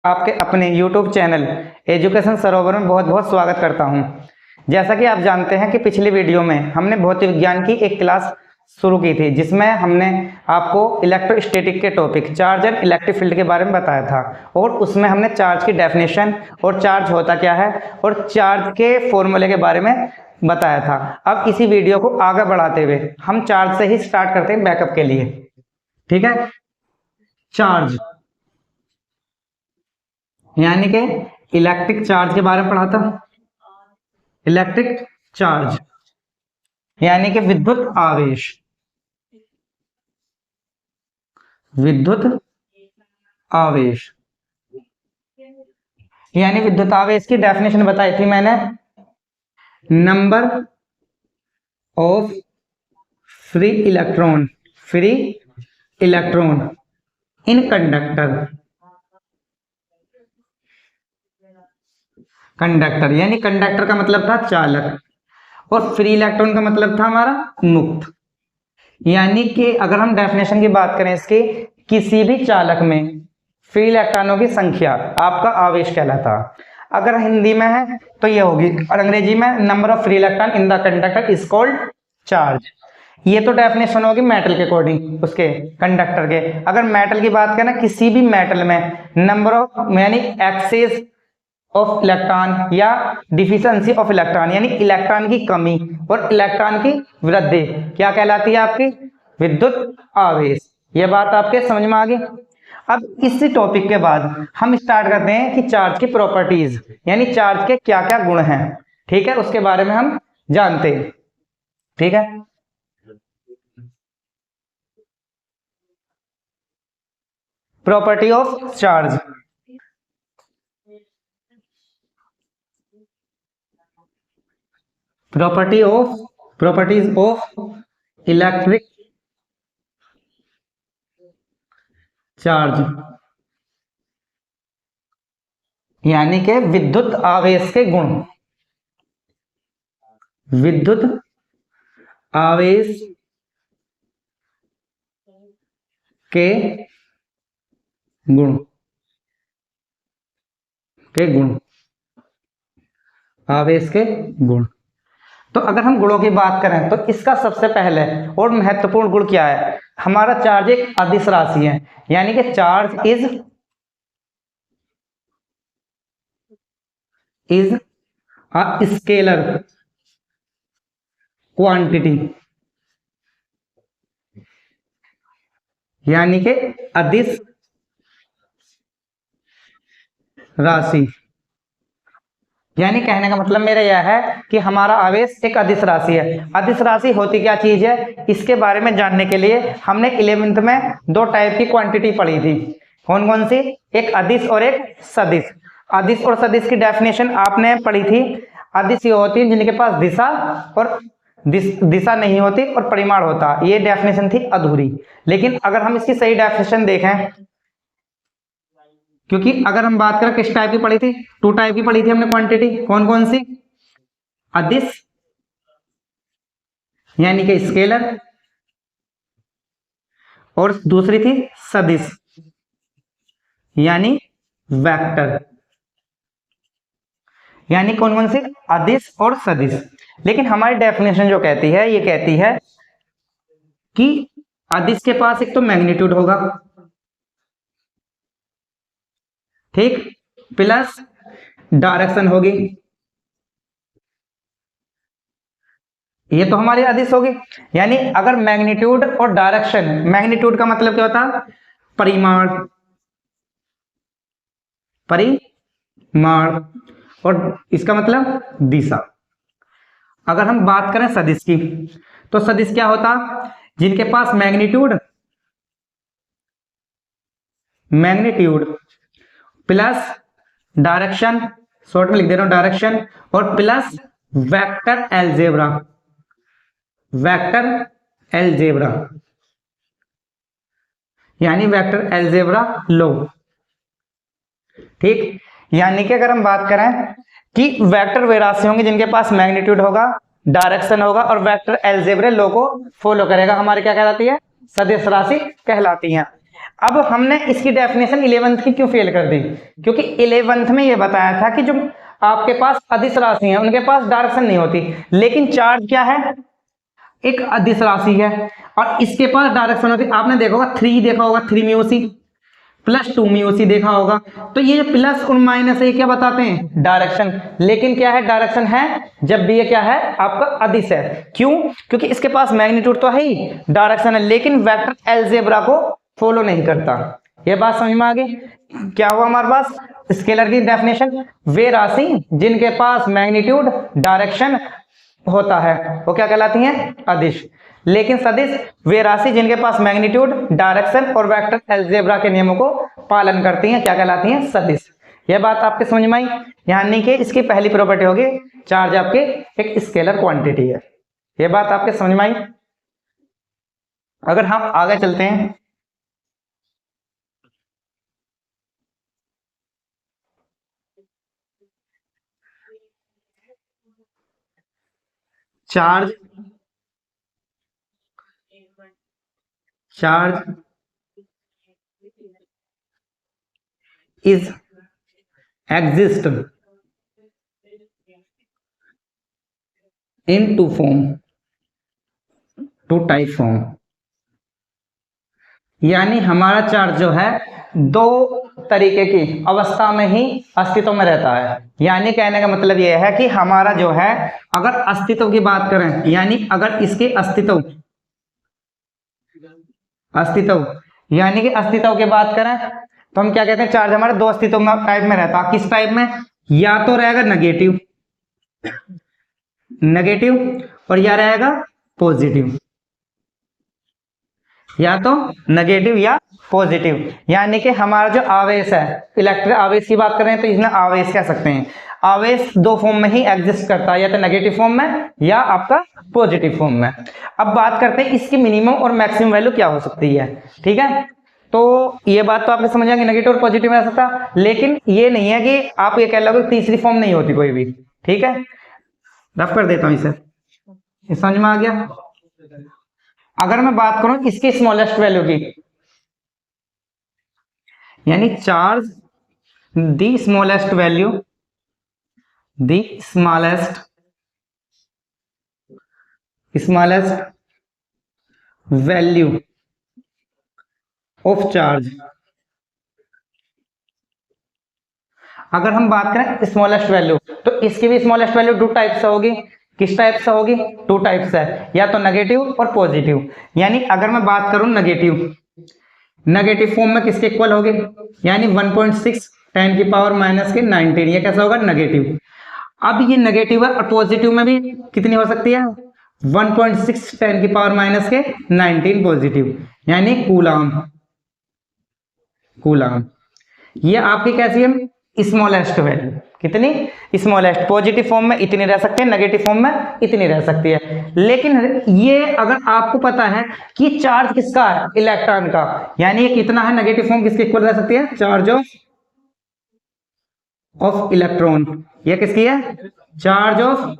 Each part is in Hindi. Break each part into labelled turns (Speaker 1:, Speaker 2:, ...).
Speaker 1: आपके अपने YouTube चैनल एजुकेशन सरोवर में बहुत बहुत स्वागत करता हूं। जैसा कि आप जानते हैं कि पिछली वीडियो में हमने भौतिक विज्ञान की एक क्लास शुरू की थी, जिसमें हमने आपको इलेक्ट्रोस्टैटिक के topic charge and electric field के बारे में बताया था और उसमें हमने चार्ज की डेफिनेशन और चार्ज होता क्या है और चार्ज के फॉर्मूले के बारे में बताया था। अब इसी वीडियो को आगे बढ़ाते हुए हम चार्ज से ही स्टार्ट करते हैं बैकअप के लिए। ठीक है, चार्ज यानी कि इलेक्ट्रिक चार्ज के बारे में पढ़ा था। इलेक्ट्रिक चार्ज यानी कि विद्युत आवेश, विद्युत आवेश यानी विद्युत आवेश की डेफिनेशन बताई थी मैंने। Number of free electron in conductor यानी कंडक्टर का मतलब था चालक और फ्री इलेक्ट्रॉन का मतलब था हमारा मुक्त। यानी कि अगर हम डेफिनेशन की बात करें इसकी, किसी भी चालक में फ्री इलेक्ट्रॉनों की संख्या आपका आवेश कहलाता। अगर हिंदी में है तो ये होगी और अंग्रेजी में number of free electron in the conductor is called charge. ये तो डेफिनेशन होगी मेटल के अकॉर्डिंग, उसके कंडक्टर के। अगर मेटल की बात करें, किसी भी मेटल में नंबर ऑफ यानी एक्सेस ऑफ इलेक्ट्रॉन या डिफिशिएंसी ऑफ इलेक्ट्रॉन यानी इलेक्ट्रॉन की कमी और इलेक्ट्रॉन की वृद्धि क्या कहलाती है? आपकी विद्युत आवेश। यह बात आपके समझ में आ गई। अब इसी टॉपिक के बाद हम स्टार्ट करते हैं कि चार्ज की प्रॉपर्टीज यानी चार्ज के क्या क्या गुण हैं। ठीक है, उसके बारे में हम जानते हैं। ठीक है, property of charge. Properties of electric charge यानी कि विद्युत आवेश के गुण। विद्युत आवेश के गुण आवेश के गुण। तो अगर हम गुणों की बात करें तो इसका सबसे पहले और महत्वपूर्ण गुण क्या है? हमारा चार्ज एक अदिश राशि है, यानी कि charge is a scalar quantity यानी कि अदिश राशि। यानी कहने का मतलब मेरा यह है कि हमारा आवेश एक अदिश राशि है। अदिश राशि होती क्या चीज है, इसके बारे में जानने के लिए हमने 11वीं में दो टाइप की क्वांटिटी पढ़ी थी। कौन कौन सी? एक अदिश और एक सदिश। अदिश और सदिश की डेफिनेशन आपने पढ़ी थी। अदिश ये होती है जिनके पास दिशा और दिशा नहीं होती और परिमाण होता। ये डेफिनेशन थी अधूरी। लेकिन अगर हम इसकी सही डेफिनेशन देखें, क्योंकि अगर हम बात करें किस टाइप की पढ़ी थी, टू टाइप की पढ़ी थी हमने क्वांटिटी। कौन कौन सी? अदिश यानी कि स्केलर और दूसरी थी सदिश यानी वेक्टर। यानी कौन कौन सी? अदिश और सदिश। लेकिन हमारी डेफिनेशन जो कहती है, ये कहती है कि अदिश के पास एक तो मैग्नीट्यूड होगा, ठीक, प्लस डायरेक्शन होगी। ये तो हमारी अदिश होगी। यानी अगर मैग्नीट्यूड और डायरेक्शन, मैग्नीट्यूड का मतलब क्या होता है? परिमाण और इसका मतलब दिशा। अगर हम बात करें सदिश की, तो सदिश क्या होता? जिनके पास मैग्नीट्यूड प्लस डायरेक्शन, शॉर्ट में लिख दे रहा हूं डायरेक्शन, और प्लस वेक्टर एलजेब्रा यानी वेक्टर एलजेब्रा लो। ठीक, यानी कि अगर हम बात करें कि वेक्टर वे राशि होंगे जिनके पास मैग्नीट्यूड होगा, डायरेक्शन होगा और वेक्टर एलजेब्रा लो को फॉलो करेगा, हमारे क्या कहलाती है? सदिश राशि कहलाती हैं। अब हमने इसकी डेफिनेशन 11th की क्यों फेल कर दी, क्योंकि 11th में ये बताया था कि जो आपके पास अदिश राशि है उनके पास डायरेक्शन नहीं होती, लेकिन चार्ज क्या है, एक अदिश राशि है और इसके पास डायरेक्शन होती है। आपने देखा होगा 3 देखा होगा, 3 mu C plus 2 mu C देखा होगा। तो ये जो प्लस और माइनस है क्या बताते हैं, डायरेक्शन। लेकिन क्या है, डायरेक्शन है जब भी ये क्या है आपका अदिश है। क्यों, क्योंकि इसके पास मैग्नीट्यूड तो है ही, डायरेक्शन है, लेकिन वेक्टर अलजेब्रा को फॉलो नहीं करता। ये बात समझ में आ गई। क्या हुआ हमारे पास स्केलर की डेफिनेशन, वे राशि जिनके पास मैग्नीट्यूड डायरेक्शन होता है वो क्या कहलाती हैं, अदिश। लेकिन सदिश वे राशि जिनके पास मैग्नीट्यूड डायरेक्शन और वेक्टर अलजेब्रा के नियमों को पालन करती हैं क्या कहलाती हैं, सदिश। यह बात आपके समझ में आई। यानी कि इसकी पहली प्रॉपर्टी होगी चार्ज आपके एक स्केलर क्वांटिटी है। यह बात आपके समझ में आई। अगर हम आगे चलते हैं, charge charge is exist in two form, two type form. यानी हमारा चार्ज जो है दो तरीके की अवस्था में ही अस्तित्व में रहता है। यानी कहने का मतलब यह है कि हमारा जो है, अगर अस्तित्व की बात करें, यानी अगर इसके अस्तित्व अस्तित्व यानी कि अस्तित्व की बात करें तो हम क्या कहते हैं, चार्ज हमारे दो अस्तित्व में टाइप में रहता है। किस टाइप में, या तो रहेगा नेगेटिव नेगेटिव और या रहेगा पॉजिटिव, या तो नेगेटिव या पॉजिटिव। यानी कि हमारा जो आवेश है, इलेक्ट्रिक आवेश की बात करें तो इसमें आवेश कह सकते हैं। आवेश दो फॉर्म में ही एग्जिस्ट करता है, या तो नेगेटिव फॉर्म में या आपका पॉजिटिव फॉर्म में। अब बात करते हैं इसकी मिनिमम और मैक्सिमम वैल्यू क्या हो सकती है। ठीक है, तो ये बात तो आपने समझ आएगी, नेगेटिव और पॉजिटिव में आ सकता, लेकिन ये नहीं है कि आप ये कह लो तीसरी फॉर्म नहीं होती कोई भी। ठीक है, रफ कर देता हूं इसे, समझ में आ गया। अगर मैं बात करूं इसकी स्मॉलेस्ट वैल्यू की, यानी charge the smallest value, the smallest value of charge. अगर हम बात करें स्मॉलेस्ट वैल्यू, तो इसकी भी स्मॉलेस्ट वैल्यू टू टाइप से होगी। किस टाइप से होगी, टू टाइप से, या तो नेगेटिव और पॉजिटिव। यानी अगर मैं बात करूं नेगेटिव फॉर्म में किसके इक्वल होगी, यानी 1.6 10 की पावर माइनस के 19, ये कैसा होगा, नेगेटिव। अब ये नेगेटिव है और पॉजिटिव में भी कितनी हो सकती है, 1.6 10 की पावर माइनस के 19 पॉजिटिव, यानी कूलाम। कूलाम ये आपकी कैसी है, स्मॉलेस्ट वैल्यू। कितनी, स्मॉलेस्ट। पॉजिटिव फॉर्म में इतनी रह सकते हैं, नेगेटिव फॉर्म में इतनी रह सकती है। लेकिन ये अगर आपको पता है कि चार्ज किसका है, इलेक्ट्रॉन का, यानी ये कितना है, नेगेटिव फॉर्म किसके इक्वल रह सकती है, चार्ज ऑफ इलेक्ट्रॉन। ये किसकी है, चार्ज ऑफ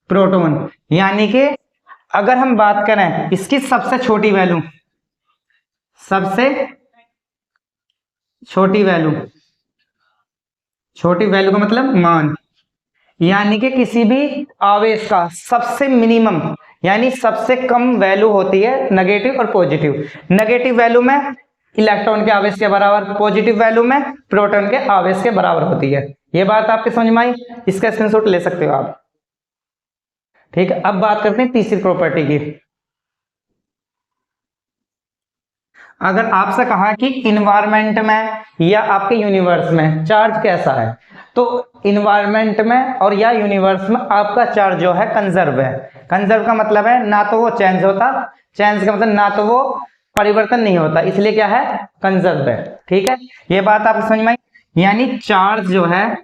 Speaker 1: प्रोटॉन। यानी कि अगर हम बात करें इसकी सबसे छोटी वैल्यू, सबसे छोटी वैल्यू, छोटी वैल्यू का मतलब मान, यानी कि किसी भी आवेश का सबसे मिनिमम यानी सबसे कम वैल्यू होती है नेगेटिव और पॉजिटिव। नेगेटिव वैल्यू में इलेक्ट्रॉन के आवेश के बराबर, पॉजिटिव वैल्यू में प्रोटॉन के आवेश के बराबर होती है। ये बात आपके समझ में आई, इसका स्क्रीनशॉट ले सकते हो आप। ठीक है, अब बात करते हैं तीसरी प्रॉपर्टी की। अगर आपसे कहा कि इन्वायरमेंट में या आपके यूनिवर्स में चार्ज कैसा है, तो इन्वायरमेंट में और या यूनिवर्स में आपका चार्ज जो है कंजर्व है। कंजर्व का मतलब है ना तो वो चेंज होता, चेंज का मतलब ना तो वो परिवर्तन नहीं होता, इसलिए क्या है, कंजर्व है। ठीक है, ये बात आपको समझ में आई। यानी चार्ज जो है,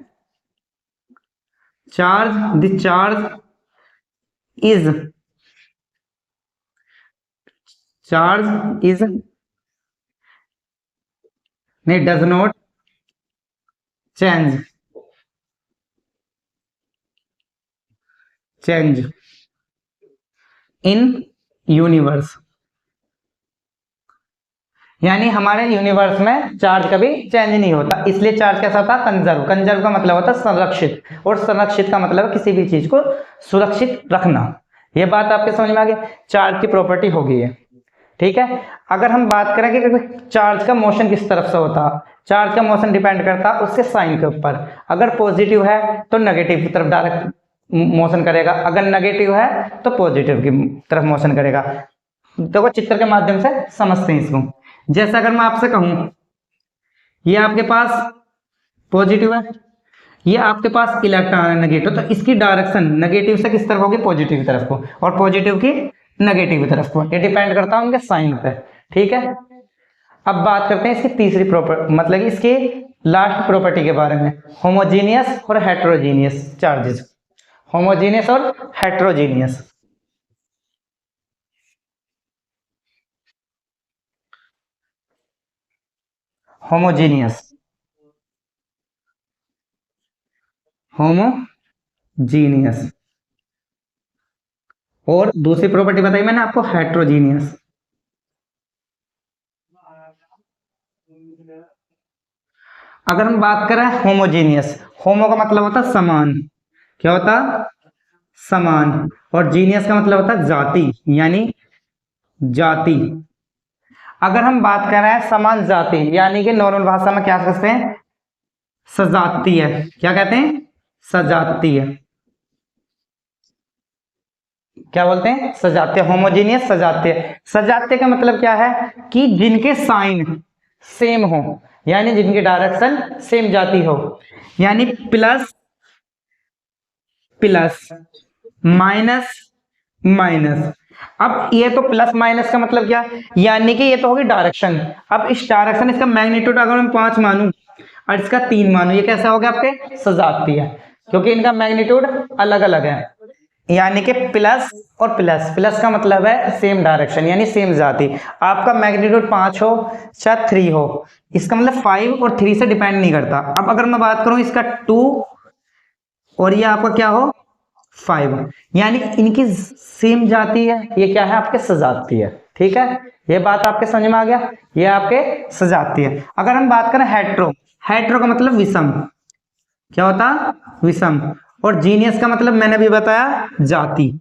Speaker 1: द चार्ज इज नहीं, does not change in universe. यानी हमारे यूनिवर्स में चार्ज कभी चेंज नहीं होता, इसलिए चार्ज कैसा होता है, कंजर्व। कंजर्व का मतलब होता है संरक्षित, और संरक्षित का मतलब किसी भी चीज को सुरक्षित रखना। ये बात आपके समझ में आ गई, चार्ज की प्रॉपर्टी होगी ये, ठीक है। अगर हम बात करें कि चार्ज का मोशन किस तरफ से होता, चार्ज का मोशन डिपेंड करता है उसके साइन के ऊपर। अगर पॉजिटिव है तो नेगेटिव की तरफ डायरेक्ट मोशन करेगा, अगर नेगेटिव है तो पॉजिटिव की तरफ मोशन करेगा। देखो चित्र के माध्यम से समझते हैं इसको। जैसे अगर मैं आपसे कहूं ये आपके पास पॉजिटिव है, ये आपके पास इलेक्ट्रॉन है नेगेटिव, तो इसकी डायरेक्शन नेगेटिव से किस तरफ होगी, पॉजिटिव की तरफ को, और पॉजिटिव की नेगेटिव की तरफ को। ये डिपेंड करता है उनके साइन पे, ठीक है। अब बात करते हैं इसकी तीसरी प्रॉपर्टी, मतलब कि इसकी लास्ट प्रॉपर्टी के बारे में, होमोजीनियस और हेट्रोजीनियस चार्जेस। होमोजीनियस और हेट्रोजीनियस। होमोजीनियस, होमोजीनियस, और दूसरी प्रॉपर्टी बताई मैंने आपको, हेट्रोजीनियस। अगर हम बात करें होमोजीनियस, होमो का मतलब होता है समान, क्या होता, समान, और जीनियस का मतलब होता है जाति, यानी जाति। अगर हम बात कर रहे हैं समान जाति, यानी कि नॉर्मल भाषा में क्या कहते हैं, सजातीय। क्या कहते हैं, सजातीय। क्या बोलते हैं, सजातीय। होमोजीनियस, सजातीय। सजातीय का मतलब क्या है कि जिनके साइन सेम हो, यानी जिनकी डायरेक्शन सेम जाती हो, यानी प्लस प्लस, माइनस माइनस। अब ये तो प्लस माइनस का मतलब क्या, यानी कि ये तो होगी डायरेक्शन। अब इस डायरेक्शन, इसका मैग्नीट्यूड अगर मैं 5 मानूं और इसका 3 मानूं, ये कैसा हो गया आपके, सजातीय है, क्योंकि इनका मैग्नीट्यूड अलग अलग है। यानी कि प्लस और प्लस, प्लस का मतलब है सेम डायरेक्शन, यानी सेम जाति। आपका मैग्नीट्यूड 5 हो चाहे 3 हो, इसका मतलब 5 और 3 से डिपेंड नहीं करता। अब अगर मैं बात करूं इसका 2 और ये आपका क्या हो 5, यानी इनकी सेम जाती है, ये क्या है आपके सजाती है, ठीक है। ये बात आपके समझ में आ गया, ये आपके सजाती है। अगर हम बात करें हेट्रो, हेट्रो का मतलब विषम, क्या होता, विषम, और जीनियस का मतलब मैंने भी बताया जाति,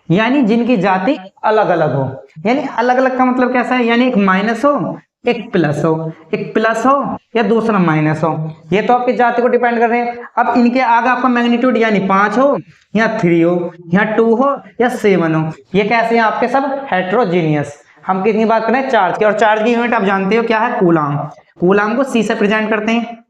Speaker 1: यानी जिनकी जाति अलग अलग हो। यानी अलग अलग का मतलब कैसा है, यानी एक माइनस हो एक प्लस हो, एक प्लस हो या दूसरा माइनस हो, ये तो आपकी जाति को डिपेंड कर रहे हैं। अब इनके आगे आपका मैग्नीट्यूड यानी 5 हो या 3 हो या 2 हो या 7 हो, ये कैसे हैं आपके सब हेट्रोजीनियस। हम कितनी बात करें, चार्ज की, और चार्ज की यूनिट आप जानते हो क्या है, कूलाम। कूलाम को सी से प्रेजेंट करते हैं,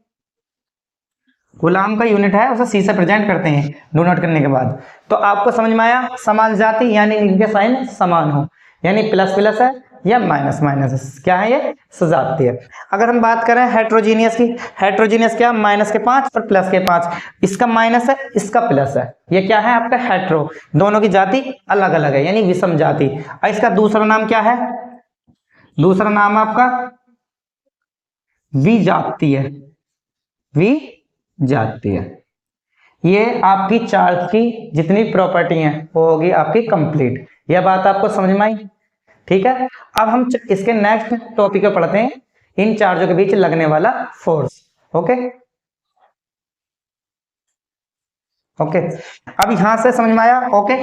Speaker 1: कूलाम का यूनिट है उसे सी से प्रेजेंट करते हैं डो नोट करने के बाद। तो आपको समझ में आया, समान जाति यानी इनके साइन समान हो, यानी प्लस प्लस है या माइनस माइनस, क्या है ये सजाती है। अगर हम बात करें हेट्रोजीनियस की, हेट्रोजीनियस क्या, माइनस के 5 और प्लस के 5, इसका माइनस है इसका प्लस है, ये क्या है आपका हेट्रो, दोनों की जाति अलग अलग है, यानी विषम जाति। और इसका दूसरा नाम क्या है, दूसरा नाम आपका विजातीय, विजातीय। ये आपकी चार्ज की जितनी प्रॉपर्टी है वो होगी आपकी कंप्लीट। यह बात आपको समझ में आई, ठीक है। अब हम इसके नेक्स्ट टॉपिक पे पढ़ते हैं, इन चार्जों के बीच लगने वाला फोर्स। ओके ओके, अब यहां से समझ में आया, ओके।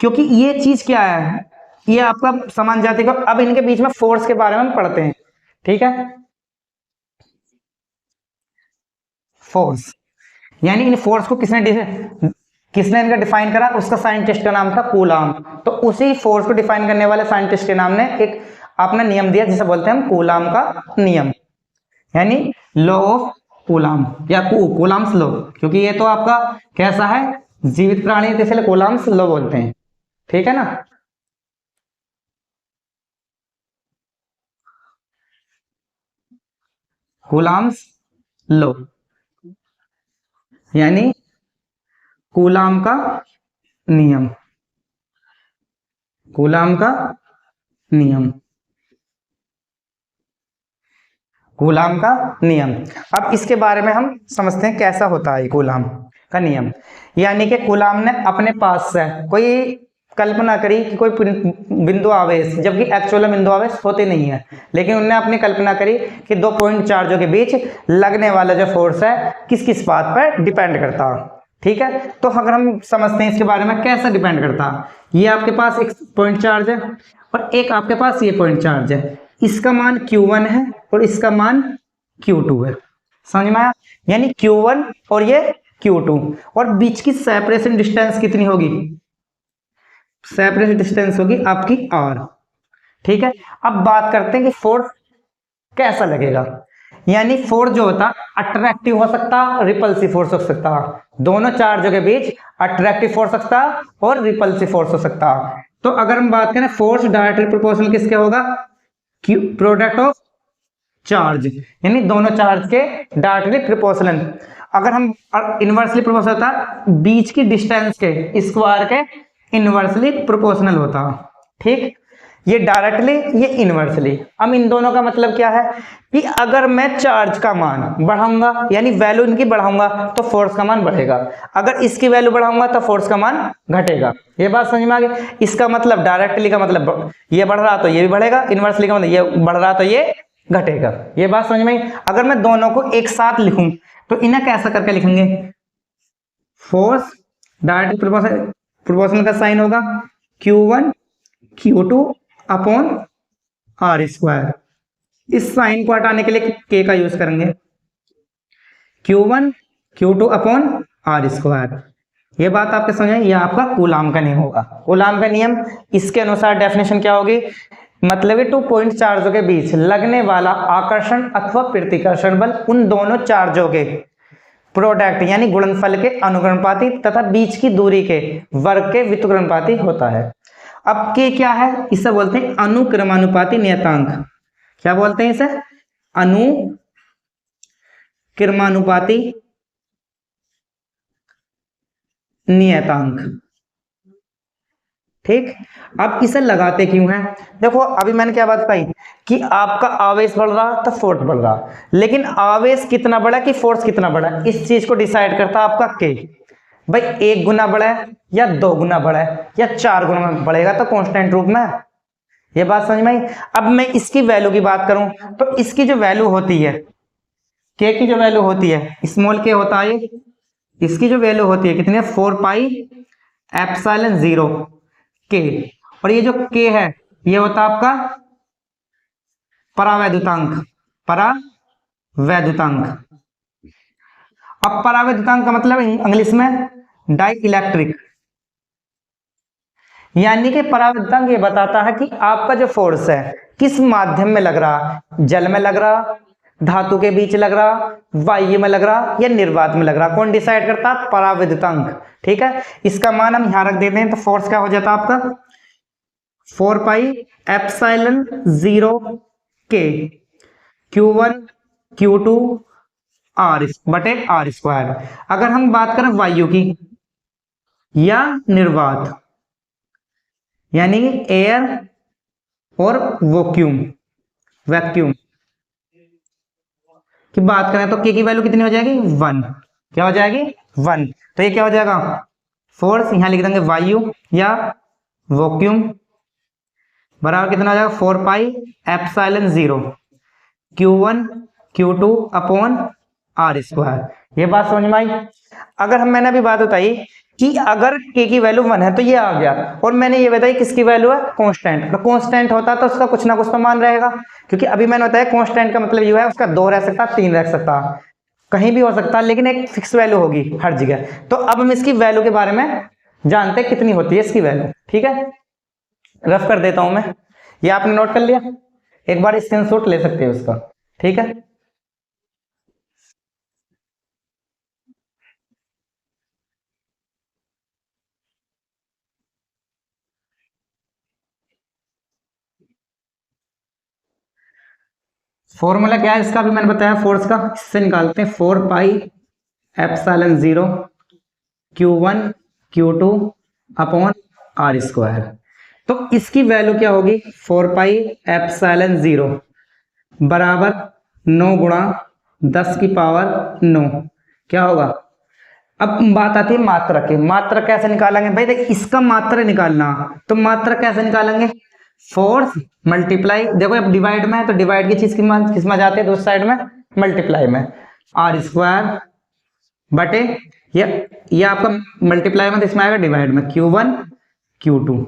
Speaker 1: क्योंकि ये चीज क्या है, ये आपका समान जाति को, अब इनके बीच में फोर्स के बारे में पढ़ते हैं, ठीक है। फोर्स, यानी इन फोर्स को किसने इनका डिफाइन करा, उसका साइंटिस्ट का नाम था कूलाम। तो उसी फोर्स को डिफाइन करने वाले साइंटिस्ट के नाम ने एक आपने नियम दिया जिसे बोलते हैं हम कूलाम का नियम, यानी लॉ ऑफ कूलाम या कूलाम्स लॉ। क्योंकि ये तो आपका कैसा है, जीवित प्राणी है, इसलिए कूलाम्स लॉ बोलते हैं, ठीक है ना। कूलाम्स लॉ यानी कूलाम का नियम, कूलाम का नियम, कूलाम का नियम। अब इसके बारे में हम समझते हैं कैसा होता है कूलाम का नियम। यानी कि कूलाम ने अपने पास से कोई कल्पना करी कि कोई बिंदु आवेश, जबकि एक्चुअल बिंदु आवेश होते नहीं है, लेकिन उन्होंने अपनी कल्पना करी कि दो पॉइंट चार्जों के बीच लगने वाला जो फोर्स है किस किस बात पर डिपेंड करता है। ठीक है, तो अगर हम समझते हैं इसके बारे में कैसा डिपेंड करता है, ये आपके पास एक पॉइंट चार्ज है और एक आपके पास ये पॉइंट चार्ज है, इसका मान Q1 है और इसका मान Q2 है। समझ में आया? यानी Q1 और ये Q2, और बीच की सेपरेशन डिस्टेंस कितनी होगी? सेपरेशन डिस्टेंस होगी आपकी R। ठीक है, अब बात करते हैं कि फोर्स कैसा लगेगा। यानी फोर्स जो होता अट्रैक्टिव हो सकता, रिपल्सिव फोर्स हो सकता, दोनों चार्जों के बीच अट्रैक्टिव फोर्स हो सकता और रिपल्सिव फोर्स हो सकता। तो अगर हम बात करें फोर्स डायरेक्टली प्रोपोर्शनल किसके होगा? प्रोडक्ट ऑफ चार्ज, यानी दोनों चार्ज के डायरेक्टली प्रोपोर्शनल। अगर हम इनवर्सली प्रोपोर्शनल होता, बीच की डिस्टेंस के स्क्वायर के इनवर्सली प्रोपोर्शनल होता। ठीक, ये डायरेक्टली, ये इनवर्सली। अब इन दोनों का मतलब क्या है कि अगर मैं चार्ज का मान बढ़ाऊंगा, यानी वैल्यू इनकी बढ़ाऊंगा, तो फोर्स का मान बढ़ेगा, अगर इसकी वैल्यू बढ़ाऊंगा तो फोर्स का मान घटेगा। ये बात समझ में आ गई? इसका मतलब डायरेक्टली का मतलब ये बढ़ रहा तो ये भी बढ़ेगा, इनवर्सली का मतलब ये बढ़ रहा तो ये घटेगा। ये बात समझ में आई? अगर मैं दोनों को एक साथ लिखूं तो इन्हें कैसा करके लिखेंगे? फोर्स डायरेक्टली प्रोपोर्शनल का साइन होगा Q1 Q2 upon R square. इस साइन को हटाने के लिए K का यूज करेंगे, Q1 Q2 upon R square. ये बात आपके समझ में? यह आपका कूलाम का नियम होगा। कूलाम का नियम, इसके अनुसार डेफिनेशन क्या होगी? मतलब है 2 पॉइंट चार्जों के बीच लगने वाला आकर्षण अथवा प्रतिकर्षण बल उन दोनों चार्जों के प्रोडक्ट यानी गुणनफल के अनुक्रमानुपाती तथा बीच की दूरी के वर्ग के व्युत्क्रमानुपाती होता है। अब के क्या है? इसे बोलते हैं अनुक्रमानुपाती नियतांक। क्या बोलते हैं इसे? अनुक्रमानुपाती नियतांक। ठीक, अब इसे लगाते क्यों हैं? देखो अभी मैंने क्या बात कही कि आपका आवेश बढ़ रहा तो फोर्स बढ़ रहा, लेकिन आवेश कितना बड़ा कि फोर्स कितना बड़ा, इस चीज को डिसाइड करता है आपका के। भाई 1 गुना बड़ा है या 2 गुना बड़ा है या 4 गुना बढ़ेगा तो कांस्टेंट रूप में। ये बात समझ में आई? अब मैं इसकी वैल्यू की बात करूं तो इसकी जो वैल्यू होती है, के की जो वैल्यू होती है, स्मॉल के होता है, इसकी जो वैल्यू होती है कितनी है? 4 पाई एप्सिलॉन 0 के, और ये जो के है ये होता है आपका परावैद्युतांक। परावैद्युतांक, अब परावैद्युतांक का मतलब इंग्लिश में डाई इलेक्ट्रिक, यानी कि परावैद्युतांक ये बताता है कि आपका जो फोर्स है किस माध्यम में लग रहा, जल में लग रहा, धातु के बीच लग रहा, वायु में लग रहा या निर्वात में लग रहा। कौन डिसाइड करता है? परावैद्युतांक। ठीक है, इसका मान हम यहां रख देते हैं तो फोर्स क्या हो जाता है आपका? 4 पाई एप्सिलॉन 0 के Q1 Q2 R बटे R स्क्वायर। अगर हम बात करें वायु की या निर्वात यानी एयर और वैक्यूम की बात करें तो के की वैल्यू कितनी हो जाएगी? 1। क्या हो जाएगी? 1। तो ये क्या हो जाएगा? फोर्स यहां लिख देंगे वायु या वैक्यूम बराबर कितना हो जाएगा? 4 pi epsilon 0 Q1 Q2 upon R square. ये बात समझ में आई? अगर हम मैंने अभी बात बताई कि अगर k की वैल्यू 1 है तो ये आ गया, और मैंने ये बताई किसकी वैल्यू है? कांस्टेंट। तो कांस्टेंट होता तो उसका कुछ ना कुछ तो मान रहेगा, क्योंकि अभी मैंने बताया कांस्टेंट का मतलब ये है उसका 2 रह सकता, 3 रह सकता, कहीं भी हो सकता, लेकिन एक फिक्स वैल्यू होगी हर जगह। तो अब हम इसकी वैल्यू के बारे में जानते हैं कितनी होती है इसकी वैल्यू। ठीक है, रफ कर देता हूं मैं, ये आपने नोट कर लिया, एक बार स्क्रीनशॉट ले सकते हो उसका। ठीक है, फॉर्मूला क्या है इसका भी मैंने बताया फोर्स का, इससे निकालते हैं 4 pi epsilon 0 Q1 Q2 upon R square. तो इसकी वैल्यू क्या होगी? 4 पाई एप्सिलॉन 0 बराबर 9 गुणा 10 की पावर 9, क्या होगा? अब बात आती है मात्रा की। मात्रा कैसे निकालेंगे भाई? देख, इसका मात्रा निकालना, तो मात्रा कैसे निकालेंगे? फोर्स मल्टीप्लाई, देखो अब डिवाइड में है तो डिवाइड की चीज किस में जाती है? दूसरी साइड में मल्टीप्लाई में। आर स्क्वायर बटे ये आपका मल्टीप्लाई में, इसमें आएगा डिवाइड में, Q1 Q2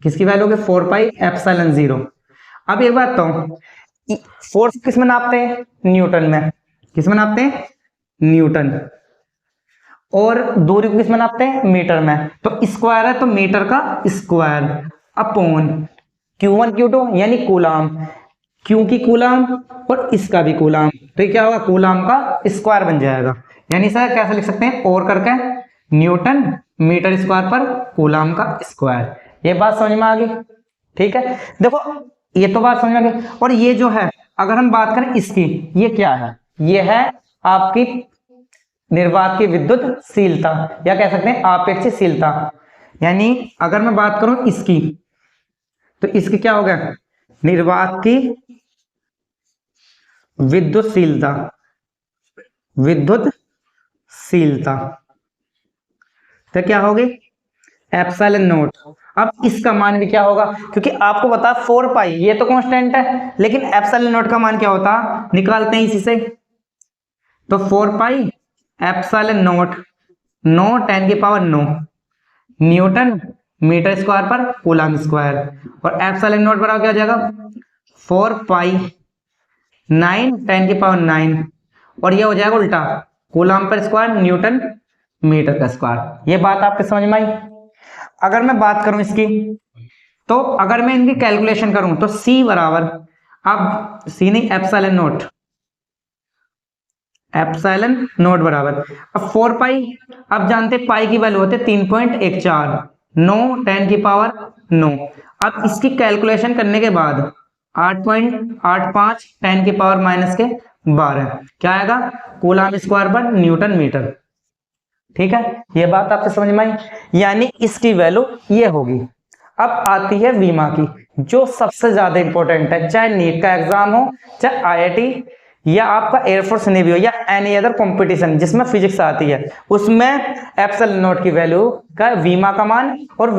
Speaker 1: किसकी वैल्यू होगी? 4 पाई एप्सिलॉन 0। अब एक बात तो, फोर्स किस में नापते हैं? न्यूटन में। किस में नापते हैं? न्यूटन। और दूरी को किस में नापते हैं? मीटर में। तो स्क्वायर है तो मीटर का स्क्वायर अपॉन Q1 Q2 यानी कूलाम, Q की कूलाम और इसका भी कूलाम, तो ये क्या होगा? कूलाम का स्क्वायर बन जाएगा। यानी सर कैसे लिख सकते हैं? और करके न्यूटन मीटर स्क्वायर पर कूलाम का स्क्वायर। ये बात समझ में आ गई? ठीक है, देखो ये तो बात समझ में आ गई। और ये जो है, अगर हम बात करें इसकी, ये क्या है? ये है आपकी निर्वात की विद्युतशीलता, या कह सकते हैं आपेक्षिकशीलता। यानी अगर मैं बात करूं इसकी, तो इसकी क्या हो गया? निर्वात की विद्युतशीलता। विद्युतशीलता तो क्या होगी? Epsilon not. अब इसका मान भी क्या होगा? क्योंकि आपको बता 4 पाई ये तो कांस्टेंट है, लेकिन एप्सिलॉन नॉट का मान क्या होता? निकालते हैं इसी से। तो 4 पाई एप्सिलॉन नॉट 9 10 की पावर 9 न्यूटन मीटर स्क्वायर पर कूलम स्क्वायर। और एप्सिलॉन नॉट बराबर क्या हो जाएगा? 4 पाई 9 10 की पावर 9, और ये हो जाएगा उल्टा, कूलम पर स्क्वायर न्यूटन मीटर का स्क्वायर। ये बात आपके समझ में आई? अगर मैं बात करूं इसकी, तो अगर मैं इनकी कैलकुलेशन करूं तो C बराबर, अब C नहीं, एप्सिलॉन नॉट, एप्सिलॉन नॉट बराबर, अब 4 पाई, अब जानते पाई की वैल्यू होते 3.14 9 10 की पावर 9। अब इसकी कैलकुलेशन करने के बाद 8.85 10 की पावर माइनस के 12 क्या आएगा? कूलम स्क्वायर पर न्यूटन मीटर। ठीक है, ये बात आपसे समझ में आई? यानी इसकी वैल्यू ये होगी। अब आती है वीमा की, जो सबसे ज्यादा इंपॉर्टेंट है, चाहे नीट का एग्जाम हो, चाहे IIT या आपका एयरफोर्स नेवी हो, या एनी अदर कंपटीशन जिसमें फिजिक्स आती है, उसमें एप्सिलॉन नॉट की वैल्यू का, वीमा का मान और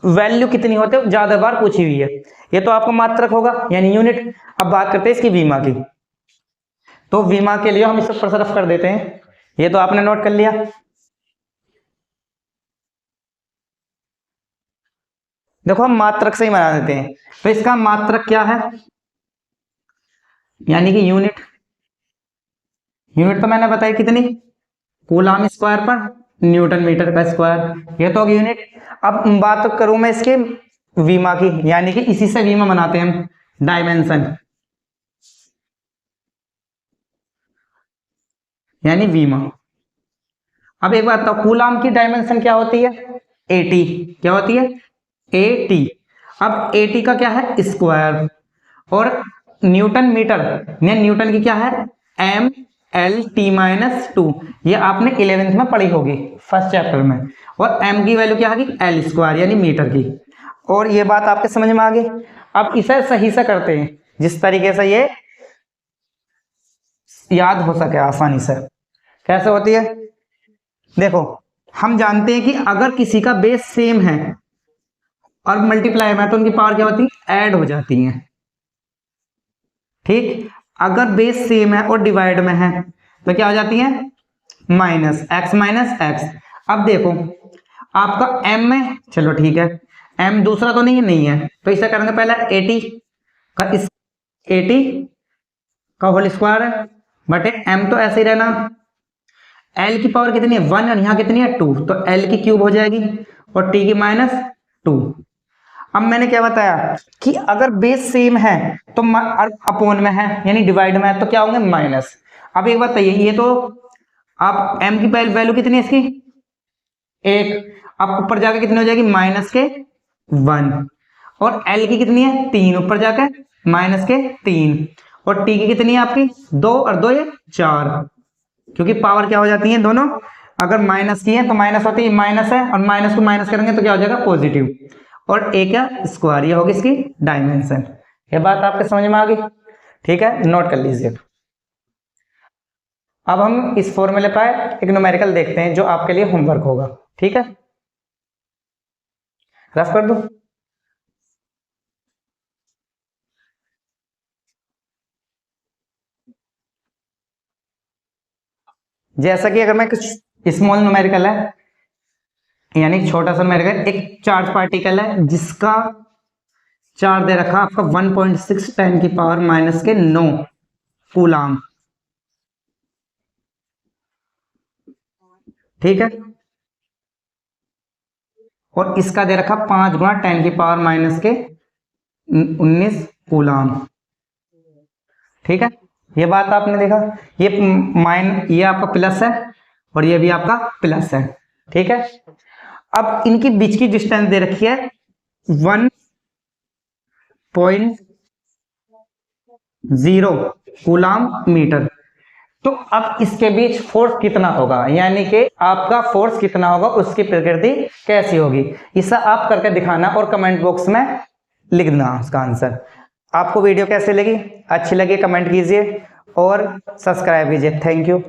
Speaker 1: वैल्यू कितनी होते है ज्यादा बार पूछी हुई है। ये तो आपका मात्रक होगा यानी यूनिट। अब बात करते हैं इसकी वीमा की, तो वीमा के लिए हम इसे ऊपर तरफ कर देते हैं। ये तो आपने नोट कर लिया। देखो हम मात्रक से ही बना देते हैं, तो इसका मात्रक क्या है? यानी कि यूनिट। यूनिट तो मैंने बताई कितनी? कूलम स्क्वायर पर न्यूटन मीटर का स्क्वायर, ये तो होगी यूनिट। अब बात करूं मैं इसके वीमा की, यानी कि इसी से वीमा बनाते हैं हम, डायमेंशन यानी वीमा। अब एक बात, तो कूलम की डायमेंशन क्या होती है? 80। क्या होती है? 80। अब 80 का क्या है? स्क्वायर। और न्यूटन मीटर, न्यूटन की क्या है? MLT-2। ये आपने 11th में पढ़ी होगी, फर्स्ट चैप्टर में। और m की वैल्यू क्या होगी? L स्क्वायर यानी मीटर की। और ये बात आपके समझ में आ गई? अब इसे सही से करते हैं, जिस तरीके से ये याद हो सके आसानी से। कैसे होती है? देखो, हम जानते हैं कि अगर किसी का बेस सेम है और मल्टीप्लाई में, तो उनकी पावर क्या होती है? ऐड हो जाती है। ठीक, अगर बेस सेम है और डिवाइड में है तो क्या हो जाती है? Minus x minus x. अब देखो आपका m में, चलो ठीक है, m दूसरा तो नहीं है, तो इसे करेंगे पहले 80 का, इस 80 का होल स्क्वायर है बटे m, तो ऐसे ही रहना। l की पावर कितनी है? 1, और यहाँ कितनी है? 2, तो l की क्यूब हो जाएगी और t की -2। अब मैंने क्या बताया कि अगर बेस सेम है तो अपोन में है यानी डिवाइड में है, तो क्या होंगे? माइनस। अब एक बात बताइए, ये तो आप m की वैल्यू कितनी है इसकी? 1। अब ऊपर जाकर कितनी हो जाएगी? -1। और l की कितनी है? 3, ऊपर जाकर -3। और t की कितनी है आपकी? 2, और 2 ये 4, क्योंकि पावर क्या हो जाती है दोनों, अगर माइनस की है तो माइनस होती है, माइनस है, और माइनस को माइनस करेंगे तो क्या हो जाएगा? पॉजिटिव। और एक क्या? स्क्वायर। ये होगी इसकी डायमेंशन। ये बात आपके समझ में आ गई? ठीक है, नोट कर लीजिए। अब हम इस फॉर्मूले पर एक न्यूमेरिकल देखते हैं जो आपके लिए होमवर्क होगा, ठीक है। रफ कर दो। जैसा कि अगर मैं कुछ स्मॉल न्यूमेरिकल है, यानी छोटा सा न्यूमेरिकल, एक चार्ज पार्टिकल है जिसका चार्ज दे रखा आपका 1.6 10 की पावर माइनस के 9 कूलाम, ठीक है। और इसका दे रखा 5 गुना 10 की पावर माइनस के 19 कूलाम, ठीक है। ये बात आपने देखा, ये ये आपका प्लस है और ये भी आपका प्लस है, ठीक है। अब इनकी बीच की डिस्टेंस दे रखी है 1.0 कूलाम मीटर। तो अब इसके बीच फोर्स कितना होगा, यानी कि आपका फोर्स कितना होगा, उसकी प्रकृति कैसी होगी, इसे आप करके दिखाना और कमेंट बॉक्स में लिख देना उसका आंसर। आपको वीडियो कैसे लगी, अच्छी लगी कमेंट कीजिए और सब्सक्राइब कीजिए। Thank you.